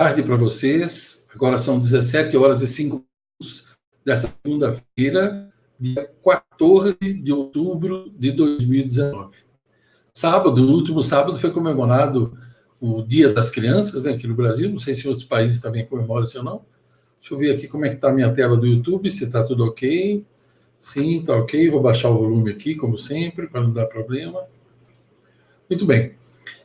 tarde para vocês. Agora são 17 horas e 5 minutos dessa segunda-feira, dia 14 de outubro de 2019. Sábado, o último sábado, foi comemorado o Dia das Crianças, né, aqui no Brasil. Não sei se em outros países também comemoram, se ou não. Deixa eu ver aqui como é que está a minha tela do YouTube, se está tudo ok. Sim, está ok. Vou baixar o volume aqui, como sempre, para não dar problema. Muito bem.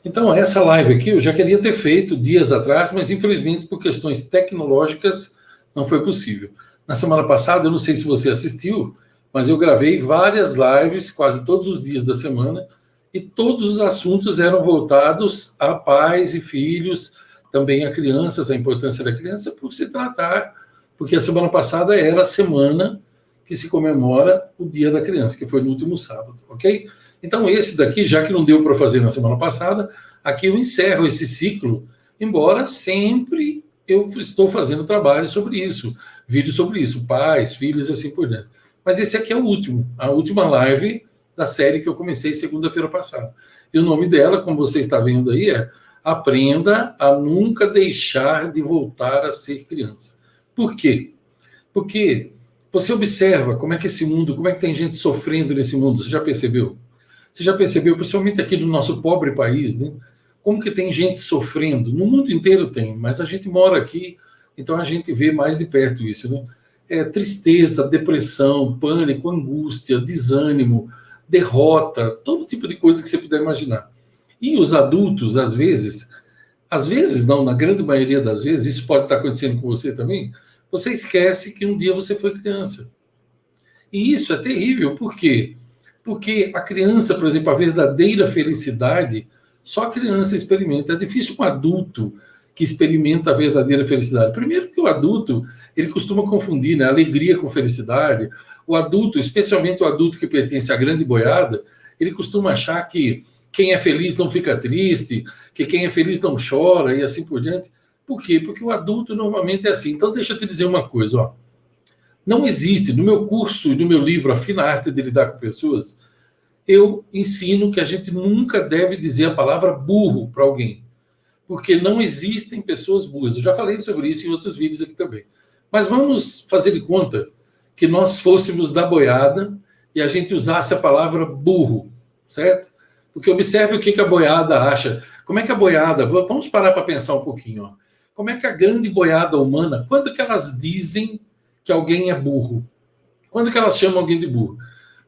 Então, essa live aqui eu já queria ter feito dias atrás, mas infelizmente por questões tecnológicas não foi possível. Na semana passada, eu não sei se você assistiu, mas eu gravei várias lives, quase todos os dias da semana, e todos os assuntos eram voltados a pais e filhos, também a crianças, a importância da criança, por se tratar, porque a semana passada era a semana que se comemora o Dia da Criança, que foi no último sábado, ok? Então, esse daqui, já que não deu para fazer na semana passada, aqui eu encerro esse ciclo, embora sempre eu estou fazendo trabalho sobre isso, vídeos sobre isso, pais, filhos e assim por diante. Mas esse aqui é o último, a última live da série que eu comecei segunda-feira passada. E o nome dela, como você está vendo aí, é Aprenda a Nunca Deixar de Voltar a Ser Criança. Por quê? Porque você observa como é que esse mundo, como é que tem gente sofrendo nesse mundo, você já percebeu? Você já percebeu, principalmente aqui no nosso pobre país, né? Como que tem gente sofrendo? No mundo inteiro tem, mas a gente mora aqui, então a gente vê mais de perto isso, né? Tristeza, depressão, pânico, angústia, desânimo, derrota, todo tipo de coisa que você puder imaginar. E os adultos, às vezes não, na grande maioria das vezes, isso pode estar acontecendo com você também, você esquece que um dia você foi criança. E isso é terrível, por quê? Porque a criança, por exemplo, a verdadeira felicidade, só a criança experimenta. É difícil um adulto que experimenta a verdadeira felicidade. Primeiro que o adulto, ele costuma confundir, né, alegria com felicidade. O adulto, especialmente o adulto que pertence à grande boiada, ele costuma achar que quem é feliz não fica triste, que quem é feliz não chora e assim por diante. Por quê? Porque o adulto normalmente é assim. Então, deixa eu te dizer uma coisa, ó. Não existe, no meu curso e no meu livro, A Fina Arte de Lidar com Pessoas, eu ensino que a gente nunca deve dizer a palavra burro para alguém, porque não existem pessoas burras. Eu já falei sobre isso em outros vídeos aqui também. Mas vamos fazer de conta que nós fôssemos da boiada e a gente usasse a palavra burro, certo? Porque observe o que a boiada acha. Como é que a boiada... Vamos parar para pensar um pouquinho. Ó. Como é que a grande boiada humana... Quando que elas dizem que alguém é burro? Quando que elas chamam alguém de burro?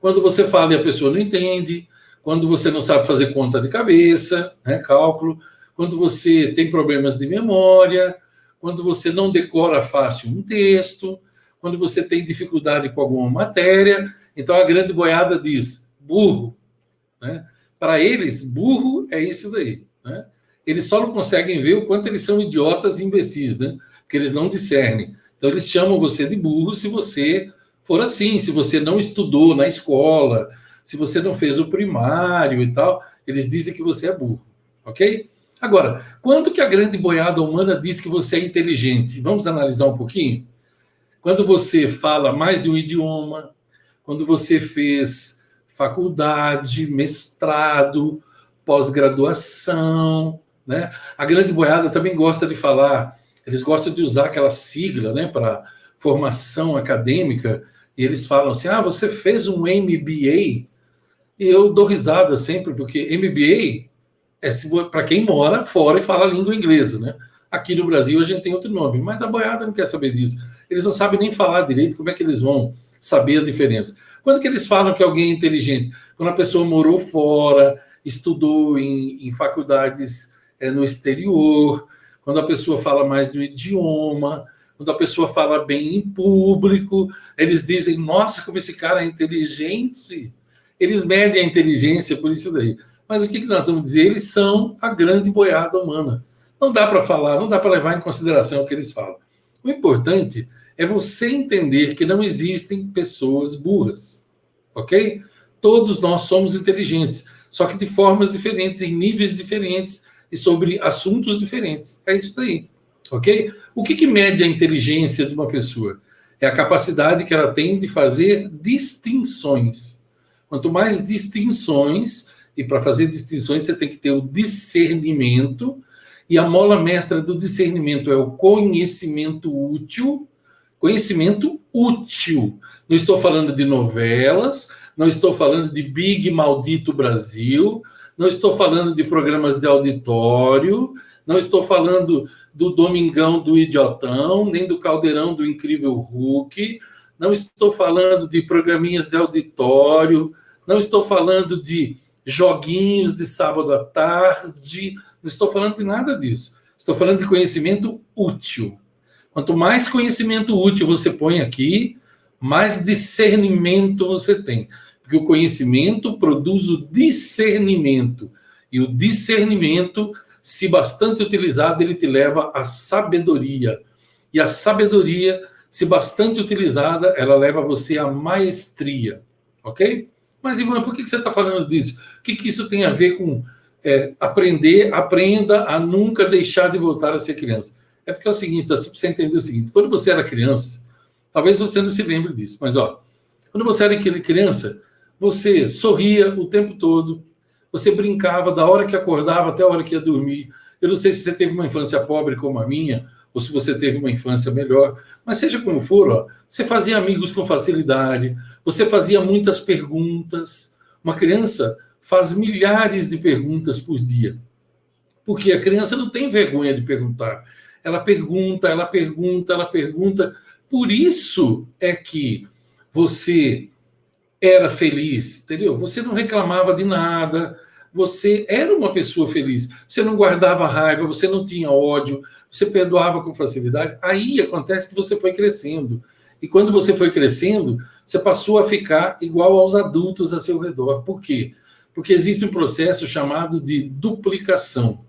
Quando você fala e a pessoa não entende, quando você não sabe fazer conta de cabeça, né, cálculo, quando você tem problemas de memória, quando você não decora fácil um texto, quando você tem dificuldade com alguma matéria. Então a grande boiada diz, burro. Né? Para eles, burro é isso daí. Né? Eles só não conseguem ver o quanto eles são idiotas e imbecis, né? Porque eles não discernem. Então eles chamam você de burro se você for assim, se você não estudou na escola, se você não fez o primário e tal, eles dizem que você é burro, ok? Agora, quando que a grande boiada humana diz que você é inteligente? Vamos analisar um pouquinho? Quando você fala mais de um idioma, quando você fez faculdade, mestrado, pós-graduação, né? A grande boiada também gosta de falar, eles gostam de usar aquela sigla, né, para formação acadêmica, e eles falam assim, você fez um MBA? E eu dou risada sempre, porque MBA é para quem mora fora e fala a língua inglesa, né? Aqui no Brasil a gente tem outro nome, mas a boiada não quer saber disso. Eles não sabem nem falar direito, como é que eles vão saber a diferença? Quando que eles falam que alguém é inteligente? Quando a pessoa morou fora, estudou em faculdades no exterior, quando a pessoa fala mais de um idioma, quando a pessoa fala bem em público, eles dizem, nossa, como esse cara é inteligente. Eles medem a inteligência por isso daí. Mas o que nós vamos dizer? Eles são a grande boiada humana. Não dá para falar, não dá para levar em consideração o que eles falam. O importante é você entender que não existem pessoas burras, ok? Todos nós somos inteligentes, só que de formas diferentes, em níveis diferentes e sobre assuntos diferentes. É isso daí, ok? O que mede a inteligência de uma pessoa? É a capacidade que ela tem de fazer distinções. Quanto mais distinções, e para fazer distinções você tem que ter o discernimento, E a mola mestra do discernimento é o conhecimento útil. Conhecimento útil. Não estou falando de novelas, não estou falando de Big Maldito Brasil, não estou falando de programas de auditório, não estou falando do Domingão do Idiotão, nem do Caldeirão do Incrível Hulk, não estou falando de programinhas de auditório, não estou falando de joguinhos de sábado à tarde, não estou falando de nada disso. Estou falando de conhecimento útil. Quanto mais conhecimento útil você põe aqui, mais discernimento você tem. Porque o conhecimento produz o discernimento. E o discernimento, se bastante utilizado, ele te leva à sabedoria. E a sabedoria, se bastante utilizada, ela leva você à maestria. Ok? Mas, Ivan, por que você está falando disso? O que isso tem a ver com aprenda a nunca deixar de voltar a ser criança? É porque é o seguinte, você entender o seguinte, quando você era criança, talvez você não se lembre disso, mas quando você era criança, você sorria o tempo todo, você brincava da hora que acordava até a hora que ia dormir. Eu não sei se você teve uma infância pobre como a minha, ou se você teve uma infância melhor, mas seja como for, você fazia amigos com facilidade, você fazia muitas perguntas. Uma criança faz milhares de perguntas por dia, porque a criança não tem vergonha de perguntar. Ela pergunta, ela pergunta, ela pergunta. Por isso é que você era feliz, entendeu? Você não reclamava de nada, você era uma pessoa feliz. Você não guardava raiva, você não tinha ódio, você perdoava com facilidade. Aí acontece que você foi crescendo. E quando você foi crescendo, você passou a ficar igual aos adultos a seu redor. Por quê? Porque existe um processo chamado de duplicação,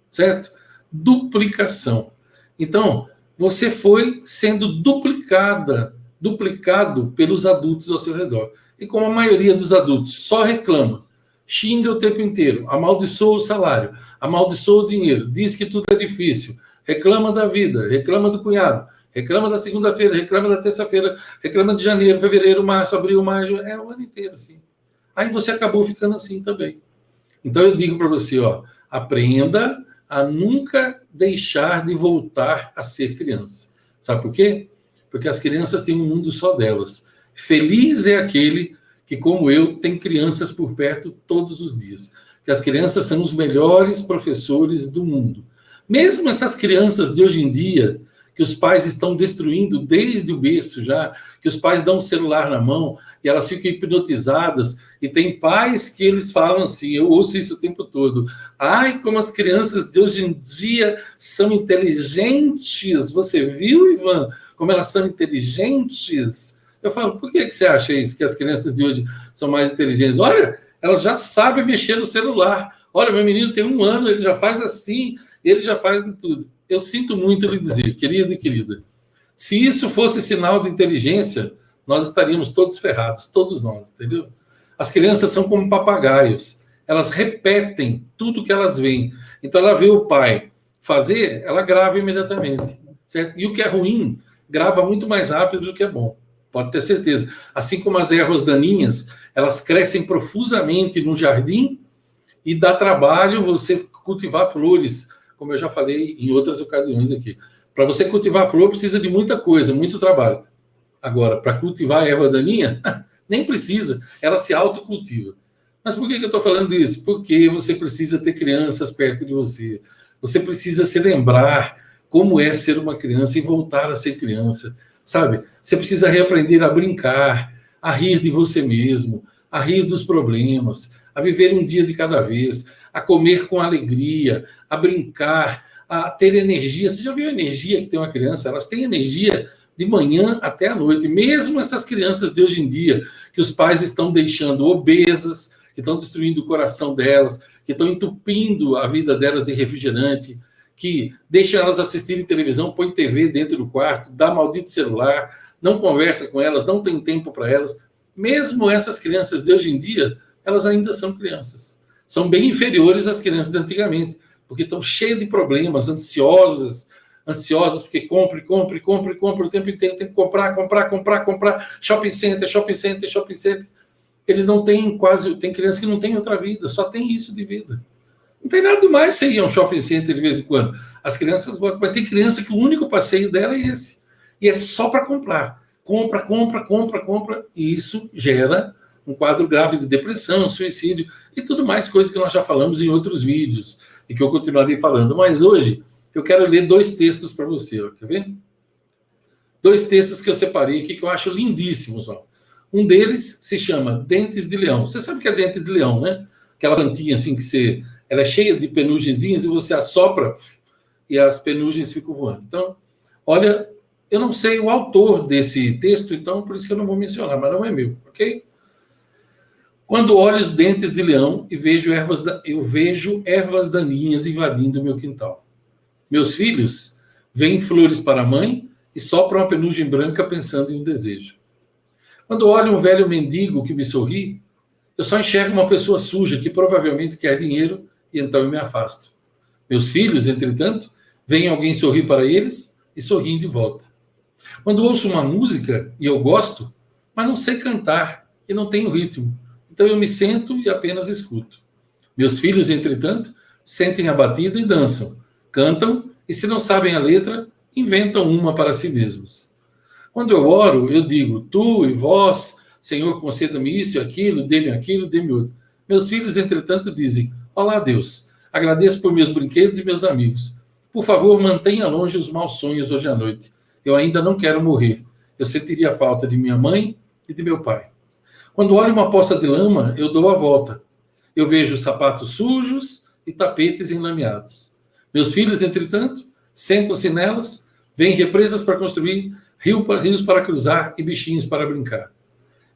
certo? Duplicação. Então, você foi sendo duplicado pelos adultos ao seu redor. E como a maioria dos adultos só reclama, xinga o tempo inteiro, amaldiçoa o salário, amaldiçoa o dinheiro, diz que tudo é difícil, reclama da vida, reclama do cunhado, reclama da segunda-feira, reclama da terça-feira, reclama de janeiro, fevereiro, março, abril, maio, é o ano inteiro assim. Aí você acabou ficando assim também. Então eu digo para você, aprenda a nunca deixar de voltar a ser criança. Sabe por quê? Porque as crianças têm um mundo só delas. Feliz é aquele que, como eu, tem crianças por perto todos os dias. Porque as crianças são os melhores professores do mundo. Mesmo essas crianças de hoje em dia, que os pais estão destruindo desde o berço já, que os pais dão um celular na mão e elas ficam hipnotizadas, e tem pais que eles falam assim, eu ouço isso o tempo todo, ai, como as crianças de hoje em dia são inteligentes, você viu, Ivan, como elas são inteligentes? Eu falo, por que você acha isso, que as crianças de hoje são mais inteligentes? Olha, elas já sabem mexer no celular, olha, meu menino tem 1 ano, ele já faz assim, ele já faz de tudo. Eu sinto muito lhe dizer, querido e querida, se isso fosse sinal de inteligência, nós estaríamos todos ferrados, todos nós, entendeu? As crianças são como papagaios, elas repetem tudo que elas veem. Então, ela vê o pai fazer, ela grava imediatamente, certo? E o que é ruim, grava muito mais rápido do que é bom, pode ter certeza. Assim como as ervas daninhas, elas crescem profusamente no jardim e dá trabalho você cultivar flores, como eu já falei em outras ocasiões aqui. Para você cultivar flor, precisa de muita coisa, muito trabalho. Agora, para cultivar a erva daninha, nem precisa, ela se autocultiva. Mas por que eu estou falando isso? Porque você precisa ter crianças perto de você. Você precisa se lembrar como é ser uma criança e voltar a ser criança, sabe? Você precisa reaprender a brincar, a rir de você mesmo, a rir dos problemas, a viver um dia de cada vez, a comer com alegria, a brincar, a ter energia. Você já viu a energia que tem uma criança? Elas têm energia de manhã até a noite. Mesmo essas crianças de hoje em dia, que os pais estão deixando obesas, que estão destruindo o coração delas, que estão entupindo a vida delas de refrigerante, que deixam elas assistirem televisão, põe TV dentro do quarto, dá maldito celular, não conversa com elas, não tem tempo para elas. Mesmo essas crianças de hoje em dia, elas ainda são crianças. São bem inferiores às crianças de antigamente, porque estão cheias de problemas, ansiosas porque compre o tempo inteiro, tem que comprar, shopping center. Eles não têm tem crianças que não têm outra vida, só tem isso de vida. Não tem nada mais você ir a um shopping center de vez em quando. As crianças gostam, mas tem criança que o único passeio dela é esse. E é só para comprar. Compra, compra, compra, compra. E isso gera um quadro grave de depressão, suicídio e tudo mais, coisas que nós já falamos em outros vídeos e que eu continuarei falando. Mas hoje eu quero ler 2 textos para você. Ó. Quer ver? 2 textos que eu separei aqui que eu acho lindíssimos. Ó. Um deles se chama Dentes de Leão. Você sabe o que é dente de leão, né? Aquela plantinha assim que você... Ela é cheia de penugenzinhas e você assopra e as penugens ficam voando. Então, olha, eu não sei o autor desse texto, então por isso que eu não vou mencionar, mas não é meu, ok? Quando olho os dentes de leão e eu vejo ervas daninhas invadindo o meu quintal. Meus filhos veem flores para a mãe e sopram a penugem branca pensando em um desejo. Quando olho um velho mendigo que me sorri, eu só enxergo uma pessoa suja que provavelmente quer dinheiro e então eu me afasto. Meus filhos, entretanto, veem alguém sorrir para eles e sorriem de volta. Quando ouço uma música e eu gosto, mas não sei cantar e não tenho ritmo, então eu me sento e apenas escuto. Meus filhos, entretanto, sentem a batida e dançam, cantam e, se não sabem a letra, inventam uma para si mesmos. Quando eu oro, eu digo, tu e vós, Senhor, conceda-me isso e aquilo, dê-me outro. Meus filhos, entretanto, dizem, olá, Deus, agradeço por meus brinquedos e meus amigos. Por favor, mantenha longe os maus sonhos hoje à noite. Eu ainda não quero morrer. Eu sentiria falta de minha mãe e de meu pai. Quando olho uma poça de lama, eu dou a volta. Eu vejo sapatos sujos e tapetes enlameados. Meus filhos, entretanto, sentam-se nelas, veem represas para construir, rios para cruzar e bichinhos para brincar.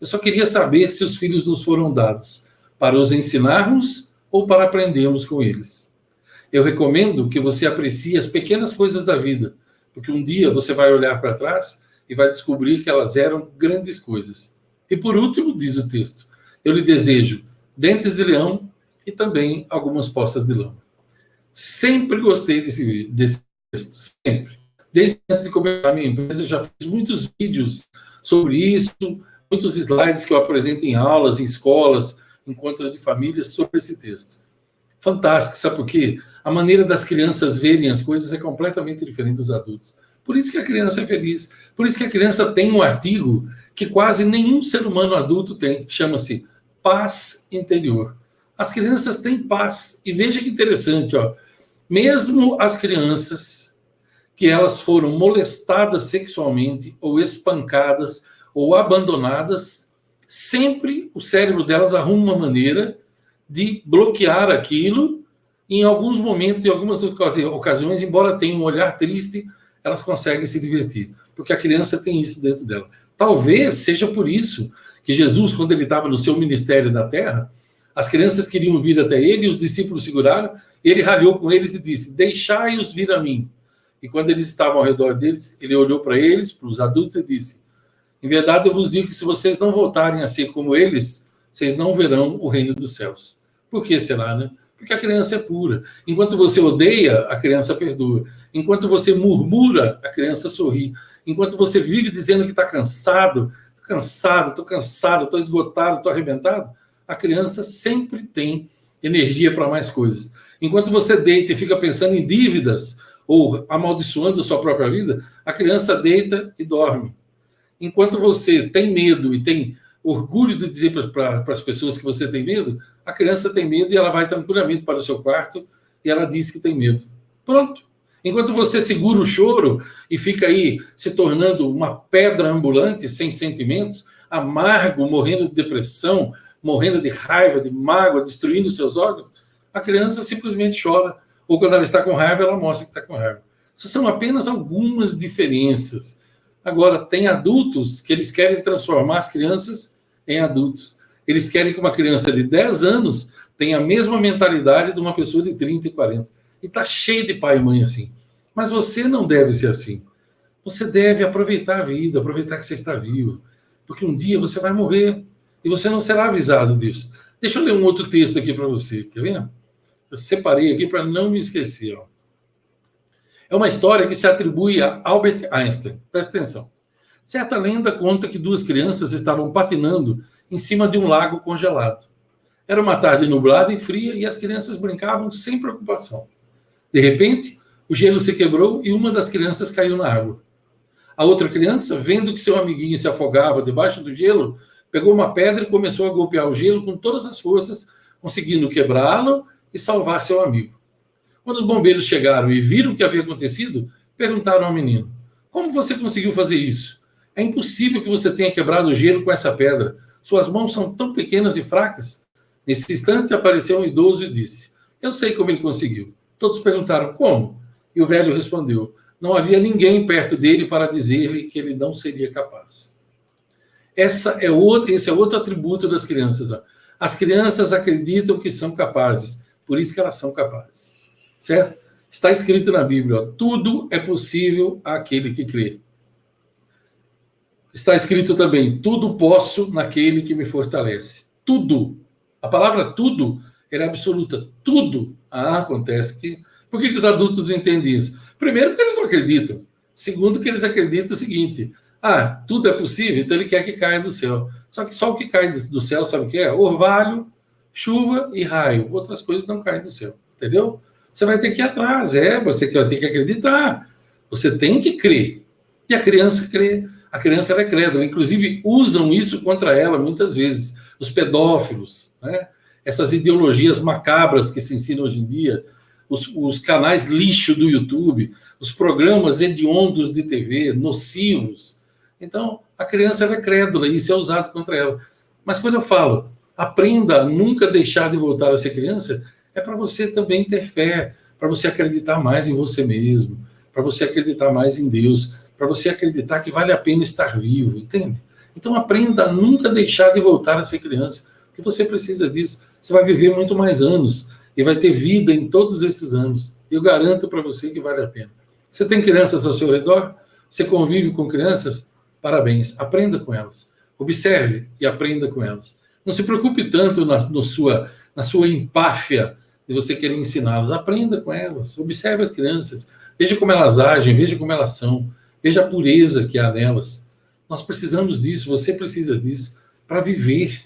Eu só queria saber se os filhos nos foram dados para os ensinarmos ou para aprendermos com eles. Eu recomendo que você aprecie as pequenas coisas da vida, porque um dia você vai olhar para trás e vai descobrir que elas eram grandes coisas. E por último, diz o texto, eu lhe desejo dentes de leão e também algumas poças de lama. Sempre gostei desse texto, sempre. Desde antes de começar a minha empresa, eu já fiz muitos vídeos sobre isso, muitos slides que eu apresento em aulas, em escolas, encontros de famílias sobre esse texto. Fantástico, sabe por quê? A maneira das crianças verem as coisas é completamente diferente dos adultos. Por isso que a criança é feliz. Por isso que a criança tem um artigo que quase nenhum ser humano adulto tem. Chama-se paz interior. As crianças têm paz. E veja que interessante, ó. Mesmo as crianças que elas foram molestadas sexualmente ou espancadas ou abandonadas, sempre o cérebro delas arruma uma maneira de bloquear aquilo. Em alguns momentos, em algumas ocasiões, embora tenha um olhar triste, elas conseguem se divertir, porque a criança tem isso dentro dela. Talvez seja por isso que Jesus, quando ele estava no seu ministério na terra, as crianças queriam vir até ele e os discípulos seguraram, ele ralhou com eles e disse, deixai-os vir a mim. E quando eles estavam ao redor deles, ele olhou para eles, para os adultos, e disse, em verdade eu vos digo que se vocês não voltarem a ser como eles, vocês não verão o reino dos céus. Por que será, né? Porque a criança é pura. Enquanto você odeia, a criança perdoa. Enquanto você murmura, a criança sorri. Enquanto você vive dizendo que está cansado, estou esgotado, estou arrebentado, a criança sempre tem energia para mais coisas. Enquanto você deita e fica pensando em dívidas ou amaldiçoando a sua própria vida, a criança deita e dorme. Enquanto você tem medo e tem orgulho de dizer para as pessoas que você tem medo, a criança tem medo e ela vai tranquilamente para o seu quarto e ela diz que tem medo. Pronto. Enquanto você segura o choro e fica aí se tornando uma pedra ambulante, sem sentimentos, amargo, morrendo de depressão, morrendo de raiva, de mágoa, destruindo seus órgãos, a criança simplesmente chora. Ou quando ela está com raiva, ela mostra que está com raiva. Essas são apenas algumas diferenças. Agora, tem adultos que eles querem transformar as crianças em adultos. Eles querem que uma criança de 10 anos tenha a mesma mentalidade de uma pessoa de 30 e 40. E está cheio de pai e mãe assim. Mas você não deve ser assim. Você deve aproveitar a vida, aproveitar que você está vivo. Porque um dia você vai morrer e você não será avisado disso. Deixa eu ler um outro texto aqui para você. Quer ver? Eu separei aqui para não me esquecer. Ó. É uma história que se atribui a Albert Einstein. Presta atenção. Certa lenda conta que 2 crianças estavam patinando em cima de um lago congelado. Era uma tarde nublada e fria e as crianças brincavam sem preocupação. De repente, o gelo se quebrou e uma das crianças caiu na água. A outra criança, vendo que seu amiguinho se afogava debaixo do gelo, pegou uma pedra e começou a golpear o gelo com todas as forças, conseguindo quebrá-lo e salvar seu amigo. Quando os bombeiros chegaram e viram o que havia acontecido, perguntaram ao menino: como você conseguiu fazer isso? É impossível que você tenha quebrado o gelo com essa pedra. Suas mãos são tão pequenas e fracas. Nesse instante apareceu um idoso e disse: eu sei como ele conseguiu. Todos perguntaram: como? E o velho respondeu: não havia ninguém perto dele para dizer-lhe que ele não seria capaz. Esse é outro atributo das crianças. As crianças acreditam que são capazes, por isso que elas são capazes. Certo? Está escrito na Bíblia: tudo é possível àquele que crê. Está escrito também: tudo posso naquele que me fortalece. Tudo. A palavra tudo era absoluta. Tudo acontece. Por que os adultos não entendem isso? Primeiro, porque eles não acreditam. Segundo, que eles acreditam o seguinte: tudo é possível, então ele quer que caia do céu. Só que só o que cai do céu, sabe o que é? Orvalho, chuva e raio. Outras coisas não caem do céu. Entendeu? Você vai ter que ir atrás. Você vai ter que acreditar. Você tem que crer. E a criança crê. A criança ela é crédula. Inclusive, usam isso contra ela muitas vezes. Os pedófilos, né? Essas ideologias macabras que se ensinam hoje em dia, os canais lixo do YouTube, os programas hediondos de TV, nocivos. Então, a criança ela é crédula e isso é usado contra ela. Mas quando eu falo, aprenda a nunca deixar de voltar a ser criança, é para você também ter fé, para você acreditar mais em você mesmo, para você acreditar mais em Deus, para você acreditar que vale a pena estar vivo, entende? Então aprenda a nunca deixar de voltar a ser criança, porque você precisa disso. Você vai viver muito mais anos e vai ter vida em todos esses anos. Eu garanto para você que vale a pena. Você tem crianças ao seu redor? Você convive com crianças? Parabéns, aprenda com elas. Observe e aprenda com elas. Não se preocupe tanto na sua empáfia de você querer ensiná-las. Aprenda com elas, observe as crianças, veja como elas agem, veja como elas são, veja a pureza que há nelas. Nós precisamos disso, você precisa disso, para viver,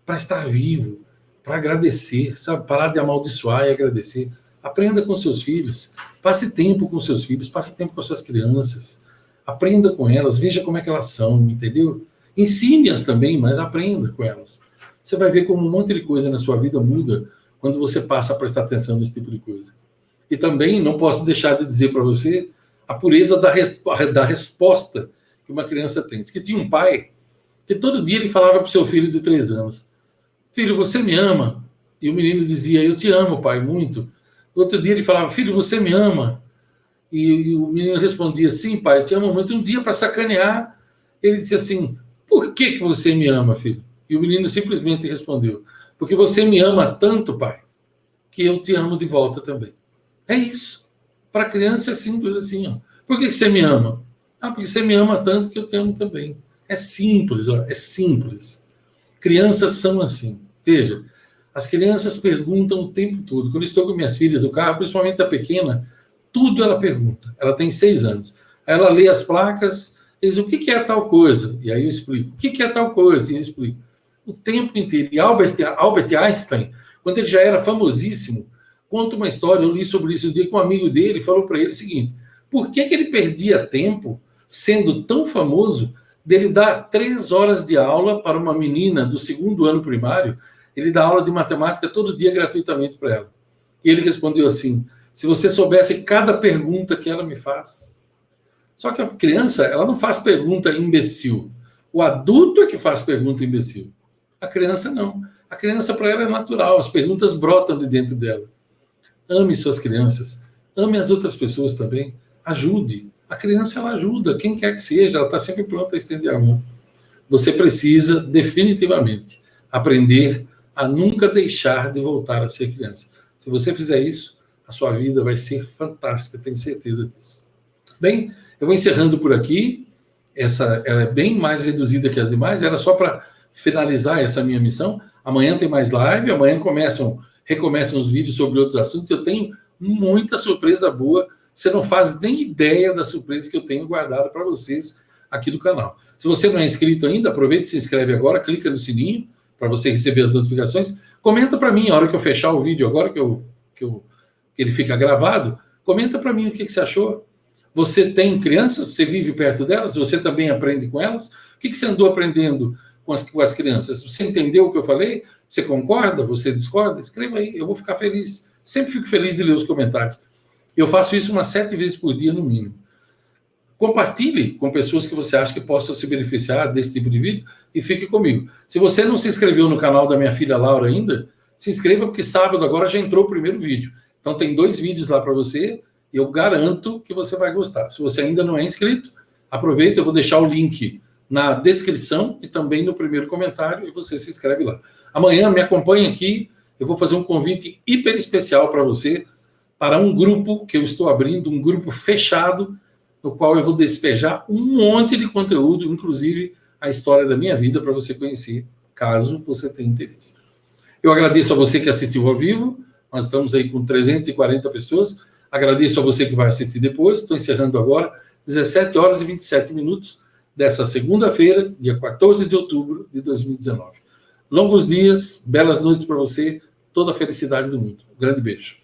para estar vivo, para agradecer, sabe? Parar de amaldiçoar e agradecer. Aprenda com seus filhos, passe tempo com seus filhos, passe tempo com suas crianças, aprenda com elas, veja como é que elas são, entendeu? Ensine-as também, mas aprenda com elas. Você vai ver como um monte de coisa na sua vida muda quando você passa a prestar atenção nesse tipo de coisa. E também não posso deixar de dizer para você a pureza da resposta que uma criança tem. Diz que tinha um pai que todo dia ele falava para o seu filho de 3 anos: filho, você me ama? E o menino dizia: eu te amo, pai, muito. Outro dia ele falava: filho, você me ama? E o menino respondia: sim, pai, eu te amo muito. Um dia, para sacanear, ele disse assim: por que você me ama, filho? E o menino simplesmente respondeu: porque você me ama tanto, pai, que eu te amo de volta também. É isso. Para a criança é simples assim. Ó. Por que você me ama? Porque você me ama tanto que eu te amo também. É simples, ó, é simples. Crianças são assim. Veja, as crianças perguntam o tempo todo. Quando eu estou com minhas filhas no carro, principalmente a pequena, tudo ela pergunta. Ela tem 6 anos. Aí ela lê as placas e diz: o que é tal coisa? E aí eu explico. O que é tal coisa? E eu explico. O tempo inteiro. E Albert Einstein, quando ele já era famosíssimo, conta uma história, eu li sobre isso um dia, que um amigo dele falou para ele o seguinte: por que ele perdia tempo, sendo tão famoso, dele dar 3 horas de aula para uma menina do 2º ano primário? Ele dá aula de matemática todo dia gratuitamente para ela. E ele respondeu assim: se você soubesse cada pergunta que ela me faz. Só que a criança, ela não faz pergunta imbecil. O adulto é que faz pergunta imbecil. A criança não. A criança, para ela, é natural. As perguntas brotam de dentro dela. Ame suas crianças. Ame as outras pessoas também. Ajude. A criança, ela ajuda. Quem quer que seja, ela está sempre pronta a estender a mão. Você precisa, definitivamente, aprender a nunca deixar de voltar a ser criança. Se você fizer isso, a sua vida vai ser fantástica, tenho certeza disso. Bem, eu vou encerrando por aqui. Ela é bem mais reduzida que as demais. Era só para finalizar essa minha missão. Amanhã tem mais live. Amanhã recomeçam os vídeos sobre outros assuntos. Eu tenho muita surpresa boa. Você não faz nem ideia da surpresa que eu tenho guardado para vocês aqui do canal. Se você não é inscrito ainda, aproveita e se inscreve agora, clica no sininho para você receber as notificações. Comenta para mim, a hora que eu fechar o vídeo, agora que ele fica gravado, comenta para mim o que você achou. Você tem crianças? Você vive perto delas? Você também aprende com elas? O que você andou aprendendo com as crianças? Você entendeu o que eu falei? Você concorda? Você discorda? Escreva aí, eu vou ficar feliz. Sempre fico feliz de ler os comentários. Eu faço isso umas 7 vezes por dia, no mínimo. Compartilhe com pessoas que você acha que possam se beneficiar desse tipo de vídeo e fique comigo. Se você não se inscreveu no canal da minha filha Laura ainda, se inscreva, porque sábado agora já entrou o primeiro vídeo. Então tem 2 vídeos lá para você e eu garanto que você vai gostar. Se você ainda não é inscrito, aproveita, eu vou deixar o link na descrição e também no primeiro comentário e você se inscreve lá. Amanhã me acompanhe aqui, eu vou fazer um convite hiper especial para você, para um grupo que eu estou abrindo, um grupo fechado, no qual eu vou despejar um monte de conteúdo, inclusive a história da minha vida, para você conhecer, caso você tenha interesse. Eu agradeço a você que assistiu ao vivo, nós estamos aí com 340 pessoas, agradeço a você que vai assistir depois, estou encerrando agora, 17 horas e 27 minutos, dessa segunda-feira, dia 14 de outubro de 2019. Longos dias, belas noites para você, toda a felicidade do mundo. Um grande beijo.